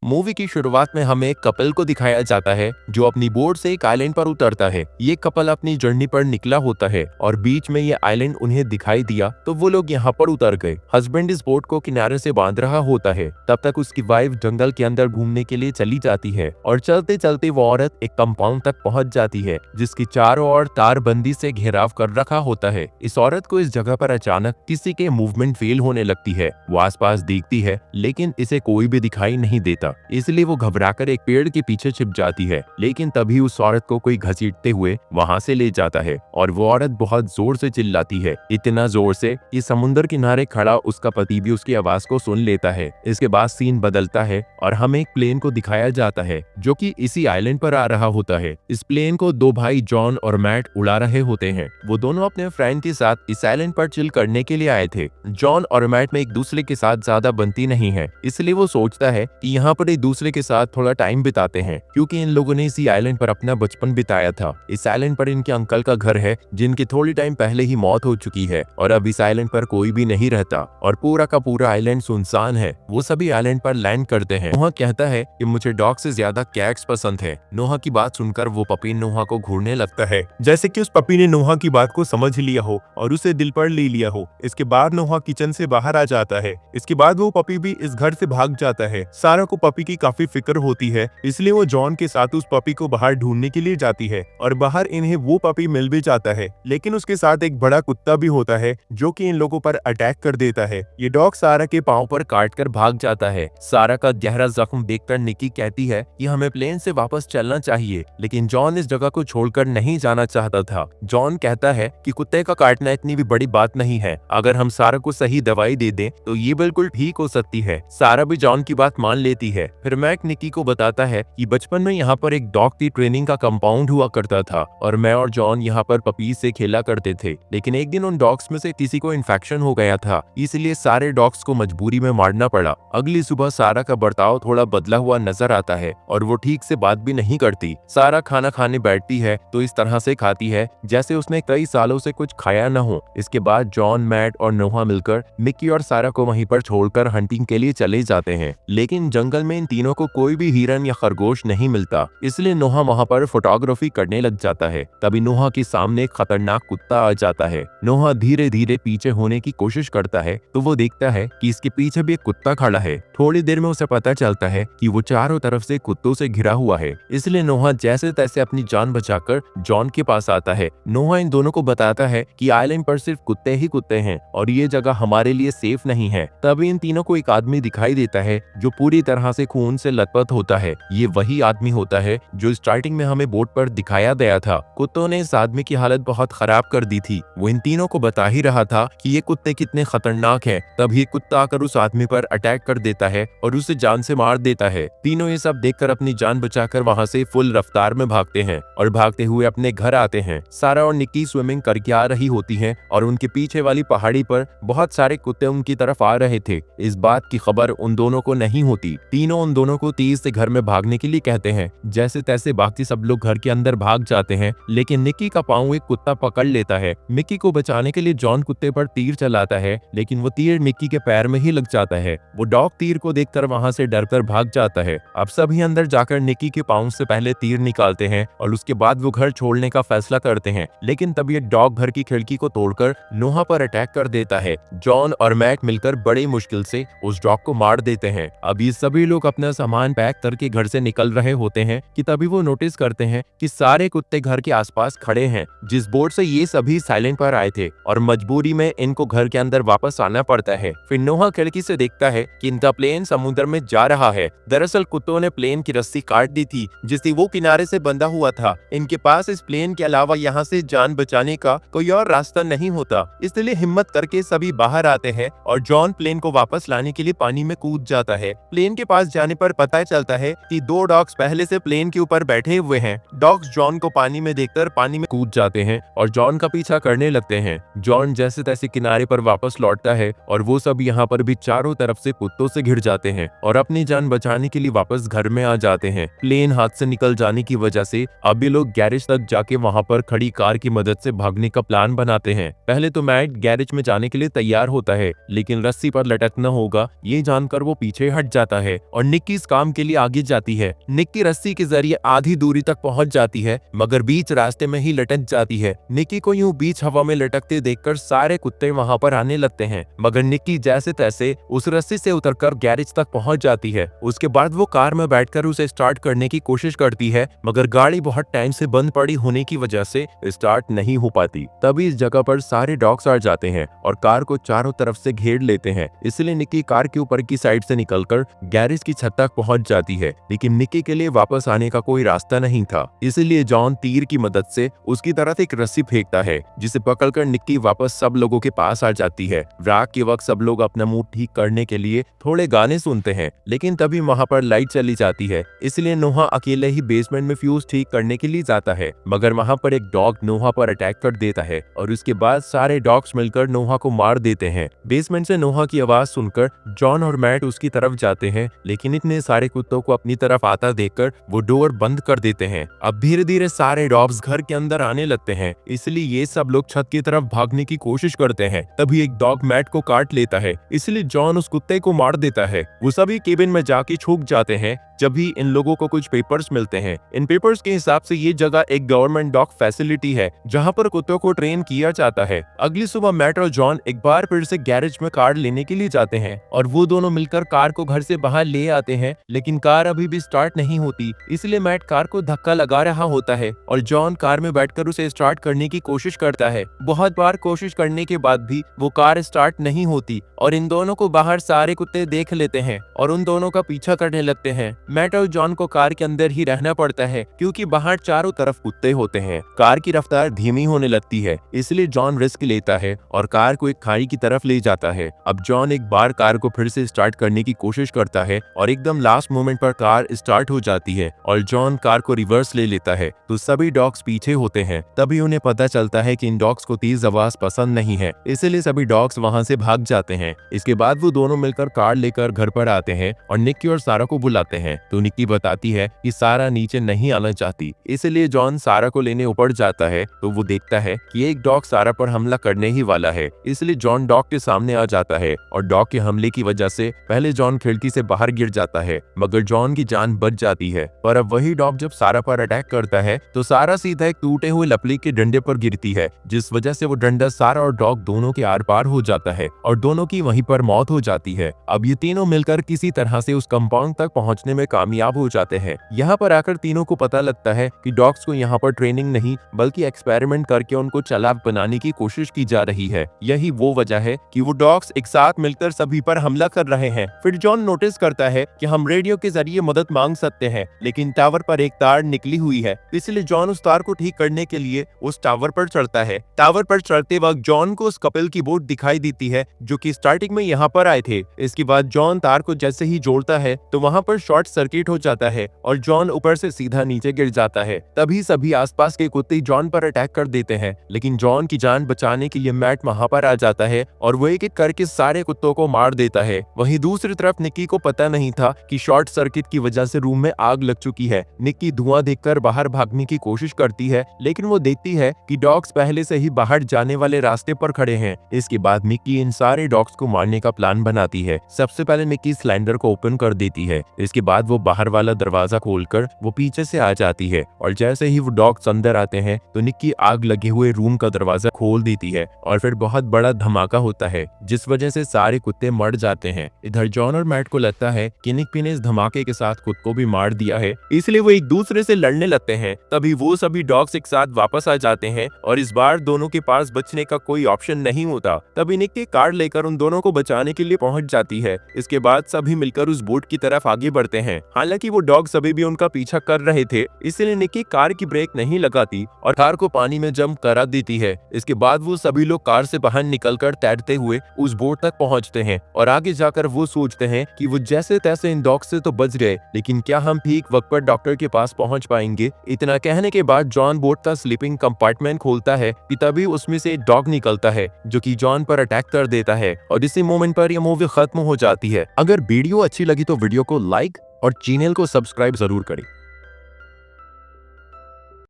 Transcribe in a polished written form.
Movie की शुरुआत में हमें एक कपल को दिखाया जाता है जो अपनी बोट से एक आइलैंड पर उतरता है। ये कपल अपनी जर्नी पर निकला होता है और बीच में ये आइलैंड उन्हें दिखाई दिया तो वो लोग यहाँ पर उतर गए। हस्बैंड इस बोट को किनारे से बांध रहा होता है, तब तक उसकी वाइफ जंगल के अंदर घूमने के लिए चली जाती है और चलते चलते वो औरत एक कंपाउंड तक पहुंच जाती है जिसकी चारों ओर तारबंदी से घेराव कर रखा होता है। इस औरत को इस जगह पर अचानक किसी के मूवमेंट फेल होने लगती है। वो आसपास देखती है लेकिन इसे कोई भी दिखाई नहीं देता, इसलिए वो घबराकर एक पेड़ के पीछे छिप जाती है। लेकिन तभी उस औरत को कोई घसीटते हुए वहां से ले जाता है और वो औरत बहुत जोर से चिल्लाती है, इतना जोर से कि समुद्र किनारे खड़ा उसका पति भी उसकी आवाज को सुन लेता है। इसके बाद सीन बदलता है और हमें एक प्लेन को दिखाया जाता है जो कि इसी आइलैंड पर आ रहा होता है। इस प्लेन को दो भाई जॉन और मैट उड़ा रहे होते हैं। वो दोनों अपने फ्रेंड के साथ इस आइलैंड पर चिल करने के लिए आए थे। जॉन और मैट में एक दूसरे के साथ ज्यादा बनती नहीं है, इसलिए वो सोचता है कि यहाँ पर एक दूसरे के साथ थोड़ा टाइम बिताते हैं, क्योंकि इन लोगों ने इसी आइलैंड पर अपना बचपन बिताया था। इस आइलैंड पर इनके अंकल का घर है जिनकी थोड़ी टाइम पहले ही मौत हो चुकी है और अब इस आइलैंड पर कोई भी नहीं रहता और पूरा का पूरा आइलैंड सुनसान है। वो सभी आइलैंड पर लैंड करते हैं। नोहा कहता है कि मुझे डॉग से ज्यादा कैट्स पसंद है। नोहा की बात सुनकर वो पपी नोहा को घूरने लगता है, जैसे कि उस पपी ने नोहा की बात को समझ लिया हो और उसे दिल पर ले लिया हो। इसके बाद नोहा किचन से बाहर आ जाता है। इसके बाद वो पपी भी इस घर से भाग जाता है। सारा को पपी की काफी फिक्र होती है, इसलिए वो जॉन के साथ उस पपी को बाहर ढूंढने के लिए जाती है और बाहर इन्हें वो पपी मिल भी जाता है। लेकिन उसके साथ एक बड़ा कुत्ता भी होता है जो कि इन लोगों पर अटैक कर देता है। ये डॉग सारा के पांव पर काट कर भाग जाता है। सारा का गहरा जख्म देखकर निकी कहती है कि हमें प्लेन से वापस चलना चाहिए, लेकिन जॉन इस जगह को छोड़कर नहीं जाना चाहता था। जॉन कहता है कि कुत्ते का काटना इतनी भी बड़ी बात नहीं है, अगर हम सारा को सही दवाई दे दें तो ये बिल्कुल ठीक हो सकती है। सारा भी जॉन की बात मान लेती है। फिर मैक निकी को बताता है कि बचपन में यहाँ पर एक डॉग की ट्रेनिंग का कंपाउंड हुआ करता था और मैं और जॉन यहाँ पर पपीज से खेला करते थे, लेकिन एक दिन उन डॉग्स में से किसी को इन्फेक्शन हो गया था, इसलिए सारे डॉग्स को मजबूरी में मारना पड़ा। अगली सुबह सारा का बर्ताव थोड़ा बदला हुआ नजर आता है और वो ठीक से बात भी नहीं करती। सारा खाना खाने बैठती है तो इस तरह से खाती है जैसे उसने कई सालों से कुछ खाया न हो। इसके बाद जॉन, मैट और नोहा मिलकर मिक्की और सारा को वहीं पर छोड़कर हंटिंग के लिए चले जाते हैं, लेकिन जंगल में इन तीनों को कोई भी हिरन या खरगोश नहीं मिलता, इसलिए नोहा वहाँ पर फोटोग्राफी करने लग जाता है। तभी नोहा के सामने एक खतरनाक कुत्ता आ जाता है। नोहा धीरे धीरे पीछे होने की कोशिश करता है तो वो देखता है कि इसके पीछे भी एक कुत्ता खड़ा है। थोड़ी देर में उसे पता चलता है कि वो चारों तरफ से कुत्तों से घिरा हुआ है, इसलिए नोहा जैसे तैसे अपनी जान बचाकर जॉन के पास आता है। नोहा इन दोनों को बताता है कि आइलैंड पर सिर्फ कुत्ते ही कुत्ते हैं और ये जगह हमारे लिए सेफ नहीं है। तभी इन तीनों को एक आदमी दिखाई देता है जो पूरी तरह से खून से लथपथ होता है। ये वही आदमी होता है जो स्टार्टिंग में हमें बोट पर दिखाया गया था। कुत्तों ने इस आदमी की हालत बहुत खराब कर दी थी। वो इन तीनों को बता ही रहा था कि ये कुत्ते कितने खतरनाक हैं। तभी कुत्ता आकर उस आदमी पर अटैक कर देता है और उसे जान से मार देता है। तीनों ये सब देखकर अपनी जान बचाकर वहाँ से फुल रफ्तार में भागते हैं और भागते हुए अपने घर आते हैं। सारा और निक्की स्विमिंग करके आ रही होती हैं और उनके पीछे वाली पहाड़ी पर बहुत सारे कुत्ते उनकी तरफ आ रहे थे। इस बात की खबर उन दोनों को नहीं होती। तीनों उन दोनों को तेज से घर में भागने के लिए कहते हैं। जैसे तैसे बाकी सब लोग घर के अंदर भाग जाते हैं, लेकिन निक्की का पांव एक कुत्ता पकड़ लेता है। मिक्की को बचाने के लिए जॉन कुत्ते पर तीर चलाता है, लेकिन वो तीर मिक्की के पैर में ही लग जाता है। वो डॉग तीर को देखकर वहां से डरकर भाग जाता है। अब सभी अंदर जाकर निक्की के पांव से पहले तीर निकालते हैं और उसके बाद वो घर छोड़ने का फैसला करते हैं, लेकिन तब ये डॉग घर की खिड़की को तोड़कर नोहा पर अटैक कर देता है। जॉन और मैट मिलकर बड़ी मुश्किल से उस डॉग को मार देते हैं। अब ये सभी लोग अपना सामान पैक करके घर से निकल रहे होते हैं कि तभी वो नोटिस करते हैं कि सारे कुत्ते घर के आसपास खड़े हैं जिस बोट से ये सभी साइलेंट पर आए थे और मजबूरी में इनको घर के अंदर वापस आना पड़ता है। फिर नोहा खिड़की से देखता है कि इनका प्लेन समुद्र में जा रहा है। दरअसल कुत्तों ने प्लेन की रस्सी काट दी थी जिससे वो किनारे से बंधा हुआ था। इनके पास इस प्लेन के अलावा यहाँ से जान बचाने का कोई और रास्ता नहीं होता, इसलिए हिम्मत करके सभी बाहर आते हैं और जॉन प्लेन को वापस लाने के लिए पानी में कूद जाता है। प्लेन के पास जाने पर पता चलता है कि दो डॉग्स पहले से प्लेन के ऊपर बैठे हुए हैं। डॉग्स जॉन को पानी में देखकर पानी में कूद जाते हैं और जॉन का पीछा करने लगते हैं। जॉन जैसे तैसे किनारे पर वापस लौटता है और वो सब यहाँ पर भी चारों तरफ से कुत्तों से घिर जाते हैं और अपनी जान बचाने के लिए वापस घर में आ जाते हैं। प्लेन हाथ से निकल जाने की वजह से अब ये लोग गैरेज तक जाके वहाँ पर खड़ी कार की मदद से भागने का प्लान बनाते हैं। पहले तो मैट गैरेज में जाने के लिए तैयार होता है, लेकिन रस्सी पर लटकना होगा ये जानकर वो पीछे हट जाता है और निक्की इस काम के लिए आगे जाती है। निक्की रस्सी के जरिए आधी दूरी तक पहुंच जाती है, मगर बीच रास्ते में ही लटक जाती है। निक्की को यूं बीच हवा में लटकते देखकर सारे कुत्ते वहां पर आने लगते हैं, मगर निक्की जैसे तैसे उस रस्सी से उतरकर गैरेज तक पहुंच जाती है। उसके बाद वो कार में बैठकर उसे स्टार्ट करने की कोशिश करती है, मगर गाड़ी बहुत टाइम से बंद पड़ी होने की वजह से स्टार्ट नहीं हो पाती। तभी इस जगह पर सारे डॉग्स आ जाते हैं और कार को चारों तरफ से घेर लेते हैं। इसलिए निक्की कार के ऊपर की साइड से निकलकर गैरेज की छत तक पहुंच जाती है, लेकिन निक्की के लिए वापस आने का कोई रास्ता नहीं था। इसलिए जॉन तीर की मदद से उसकी तरफ एक रस्सी फेंकता है, जिसे पकड़कर निक्की वापस सब लोगों के पास आ जाती है। रात के वक्त सब लोग अपना मूड ठीक करने के लिए थोड़े गाने सुनते हैं, लेकिन तभी वहां पर लाइट चली जाती है। इसलिए नोहा अकेले ही बेसमेंट में फ्यूज ठीक करने के लिए जाता है, मगर वहां पर एक डॉग नोहा पर अटैक कर देता है और उसके बाद सारे डॉग्स मिलकर नोहा को मार देते हैं। बेसमेंट से नोहा की आवाज सुनकर जॉन और मैट उसकी तरफ जाते हैं, लेकिन इतने सारे कुत्तों को अपनी तरफ आता देखकर वो डोर बंद कर देते हैं। अब धीरे धीरे सारे डॉग्स घर के अंदर आने लगते हैं, इसलिए ये सब लोग छत की तरफ भागने की कोशिश करते हैं। तभी एक डॉग मैट को काट लेता है, इसलिए जॉन उस कुत्ते को मार देता है। वो सभी केबिन में जाके छुप जाते हैं। जब भी इन लोगों को कुछ पेपर्स मिलते हैं, इन पेपर्स के हिसाब से ये जगह एक गवर्नमेंट डॉग फैसिलिटी है, जहां पर कुत्तों को ट्रेन किया जाता है। अगली सुबह मैट और जॉन एक बार फिर से गैरेज में कार लेने के लिए जाते हैं और वो दोनों मिलकर कार को घर से बाहर ले आते हैं, लेकिन कार अभी भी स्टार्ट नहीं होती। इसलिए मैट कार को धक्का लगा रहा होता है और जॉन कार में बैठकर उसे स्टार्ट करने की कोशिश करता है। बहुत बार कोशिश करने के बाद भी वो कार स्टार्ट नहीं होती और इन दोनों को बाहर सारे कुत्ते देख लेते हैं और उन दोनों का पीछा करने लगते हैं। मैट और जॉन को कार के अंदर ही रहना पड़ता है, क्योंकि बाहर चारों तरफ कुत्ते होते हैं। कार की रफ्तार धीमी होने लगती है, इसलिए जॉन रिस्क लेता है और कार को एक खाई की तरफ ले जाता है। अब जॉन एक बार कार को फिर से स्टार्ट करने की कोशिश करता है और एकदम लास्ट मोमेंट पर कार स्टार्ट हो जाती है और जॉन कार को रिवर्स ले लेता है, तो सभी डॉग्स पीछे होते हैं। तभी उन्हें पता चलता है कि इन डॉग्स को तेज आवाज पसंद नहीं है, इसलिए सभी डॉग्स वहां से भाग जाते हैं। इसके बाद वो दोनों मिलकर कार लेकर घर पर आते हैं और निक्की और सारा को बुलाते हैं, तो निक्की बताती है कि सारा नीचे नहीं आना चाहती। इसलिए जॉन सारा को लेने ऊपर जाता है, तो वो देखता है कि एक डॉग सारा पर हमला करने ही वाला है। इसलिए जॉन डॉग के सामने आ जाता है और डॉग के हमले की वजह से पहले जॉन खिड़की से बाहर गिर जाता है, मगर जॉन की जान बच जाती है। पर अब वही डॉग जब सारा पर अटैक करता है, तो सारा सीधा एक टूटे हुए लकड़ी के डंडे पर गिरती है, जिस वजह से वो डंडा सारा और डॉग दोनों के आर पार हो जाता है और दोनों की वहीं पर मौत हो जाती है। अब ये तीनों मिलकर किसी तरह से उस कंपाउंड तक पहुंचने में कामयाब हो जाते हैं। यहाँ पर आकर तीनों को पता लगता है कि डॉग्स को यहाँ पर ट्रेनिंग नहीं बल्कि एक्सपेरिमेंट करके उनको चालाक बनाने की कोशिश की जा रही है। यही वो वजह है कि वो डॉग्स एक साथ मिलकर सभी पर हमला कर रहे हैं। फिर जॉन नोटिस करता है कि हम रेडियो के जरिए मदद मांग सकते हैं, लेकिन टावर पर एक तार निकली हुई है, इसलिए जॉन उस तार को ठीक करने के लिए उस टावर पर चढ़ता है। टावर पर चढ़ते वक्त जॉन को उस कपल की बोट दिखाई देती है, जो कि स्टार्टिंग में यहाँ पर आए थे। इसके बाद जॉन तार को जैसे ही जोड़ता है, तो वहाँ पर शॉर्ट सर्किट हो जाता है और जॉन ऊपर से सीधा नीचे गिर जाता है। तभी सभी आसपास के कुत्ते जॉन पर अटैक कर देते हैं, लेकिन जॉन की जान बचाने के लिए मैट वहाँ पर आ जाता है और वो एक एक करके सारे कुत्तों को मार देता है। वहीं दूसरी तरफ निक्की को पता नहीं था कि शॉर्ट सर्किट की वजह से रूम में आग लग चुकी है। निक्की धुआं देखकर बाहर भागने की कोशिश करती है, लेकिन वो देखती है कि डॉग्स पहले से ही बाहर जाने वाले रास्ते पर खड़े हैं। इसके बाद निक्की इन सारे डॉग्स को मारने का प्लान बनाती है। सबसे पहले निक्की सिलेंडर को ओपन कर देती है, इसके बाद वो बाहर वाला दरवाजा खोलकर वो पीछे से आ जाती है और जैसे ही वो डॉग्स अंदर आते हैं, तो निक्की आग लगे हुए रूम का दरवाजा खोल देती है और फिर बहुत बड़ा धमाका होता है, जिस वजह से सारे कुत्ते मर जाते हैं। इधर जॉन और मैट को लगता है कि निक्की ने इस धमाके के साथ खुद को भी मार दिया है, इसलिए वो एक दूसरे से लड़ने लगते हैं। तभी वो सभी डॉग्स एक साथ वापस आ जाते हैं और इस बार दोनों के पास बचने का कोई ऑप्शन नहीं होता। तभी निक्की कार लेकर उन दोनों को बचाने के लिए पहुंच जाती है। इसके बाद सभी मिलकर उस बोट की तरफ आगे बढ़ते हैं। हालांकि वो डॉग्स अभी भी उनका पीछा कर रहे थे, इसलिए निक्की कार की ब्रेक नहीं लगाती और कार को पानी में जंप करा देती है। इसके बाद वो सभी लोग कार से बाहर निकलकर तैरते हुए उस बोट तक पहुंचते हैं और आगे जाकर वो सोचते हैं कि वो जैसे तैसे इन डॉग्स से तो बच गए, लेकिन क्या हम ठीक वक्त पर डॉक्टर के पास पहुंच पाएंगे। इतना कहने के बाद जॉन बोट का स्लीपिंग कंपार्टमेंट खोलता है कि तभी उसमें से एक डॉग निकलता है, जो कि जॉन पर अटैक कर देता है और इसी मोमेंट पर यह मूवी खत्म हो जाती है। अगर वीडियो अच्छी लगी तो वीडियो को लाइक और चैनल को सब्सक्राइब जरूर करें।